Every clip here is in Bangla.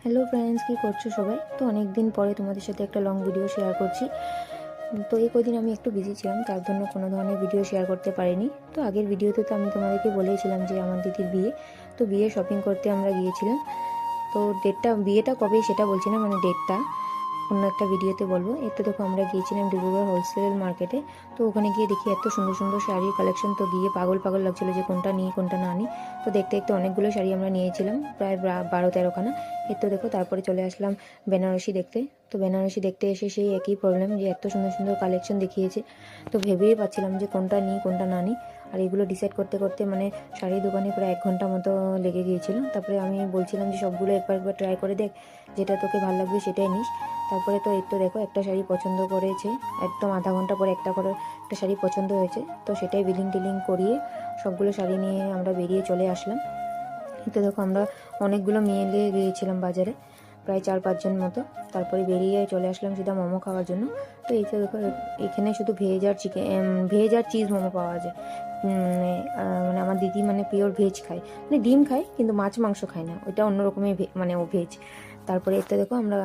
হ্যালো ফ্রেন্ডস, কী করছো সবাই? তো অনেক দিন পরে তোমাদের সাথে একটা লং ভিডিও শেয়ার করছি। তো এই কদিন আমি একটু বিজি ছিলাম, তার জন্য কোনো ধরনের ভিডিও শেয়ার করতে পারিনি। তো আগের ভিডিওতে তো আমি তোমাদেরকে বলেইছিলাম যে আমার দিদির বিয়ে, তো বিয়ে শপিং করতে আমরা গিয়েছিলাম। তো বিয়েটা কবে সেটা বলছি না, মানে ডেটটা অন্য একটা ভিডিওতে বলবো। এই তো দেখো আমরা গিয়েছিলাম ডিব্রুগড় হোলসেল মার্কেটে। তো ওখানে গিয়ে দেখি এত সুন্দর সুন্দর শাড়ির কালেকশন, তো গিয়ে পাগল পাগল লাগছিলো যে কোনটা নিই কোনটা না নিই। তো দেখতে দেখতে অনেকগুলো শাড়ি আমরা নিয়েছিলাম, প্রায় 12-13খানা। এই তো দেখো তারপরে চলে আসলাম বেনারসি দেখতে। তো বেনারসি দেখতে এসে সেই একই প্রবলেম যে এত সুন্দর সুন্দর কালেকশন দেখিয়েছে, তো ভেবেই পাচ্ছিলাম যে কোনটা নিই কোনটা না নিই। আর এগুলো ডিসাইড করতে করতে মানে শাড়ির দোকানে প্রায় 1 ঘন্টা মতো লেগে গিয়েছিল। তারপরে আমি বলছিলাম যে সবগুলো একবার ট্রাই করে দেখ, যেটা তোকে ভালো লাগবে সেটাই নিস। তারপরে তো এই তো দেখো একটা শাড়ি পছন্দ করেছে, একদম আধা ঘন্টা পরে একটা শাড়ি পছন্দ হয়েছে। তো সেটাই বিলিং টিলিং করিয়ে সবগুলো শাড়ি নিয়ে আমরা বেরিয়ে চলে আসলাম। তো দেখো আমরা অনেকগুলো মিলে গিয়েছিলাম বাজারে, প্রায় 4-5 জন মতো। তারপরে বেরিয়ে চলে আসলাম সিধা মোমো খাওয়ার জন্য। তো এই তো দেখো এখানে শুধু ভেজ আর চিজ মোমো পাওয়া যায়। মানে আমার দিদি মানে পিওর ভেজ খায়, মানে ডিম খায় কিন্তু মাছ মাংস খায় না, ওইটা অন্য রকমের মানে ও ভেজ। তারপরে এতে দেখো আমরা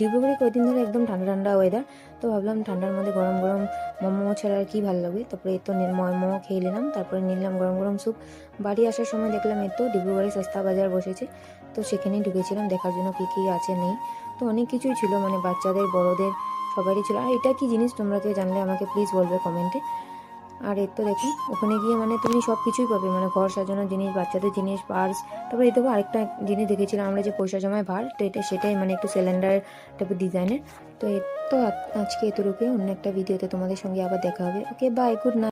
ডিব্রুগড়ে কয়েকদিন ধরে একদম ঠান্ডা ঠান্ডা ওয়েদার, তো ভাবলাম ঠান্ডার মধ্যে গরম গরম মোমো ছাড়া আর কী ভালো লাগবে। তারপরে এই তো মোমো খেয়ে নিলাম, তারপরে নিলাম গরম গরম স্যুপ। বাড়ি আসার সময় দেখলাম এই তো ডিব্রুগড়ে সস্তা বাজার বসেছে, তো সেখানেই ঢুকেছিলাম দেখার জন্য কী কী আছে নেই। তো অনেক কিছুই ছিল, মানে বাচ্চাদের বড়োদের সবারই ছিল। আর এটা কি জিনিস তোমরা কেউ জানলে আমাকে প্লিজ বলবে কমেন্টে। আর এর তো দেখো ওখানে গিয়ে মানে তুমি সব কিছুই পাবে, মানে ঘর সাজানোর জিনিস, বাচ্চাদের জিনিস, পার্স। তারপরে এই দেখো আরেকটা জিনিস দেখেছিলাম আমরা, যে পয়সা জমায় ভার, তো সেটাই মানে একটু সিলিন্ডার টাইপের ডিজাইনের। তো আজকে এতটুকুই, অন্য একটা ভিডিওতে তোমাদের সঙ্গে আবার দেখা হবে। ওকে, বাই, গুড নাইট।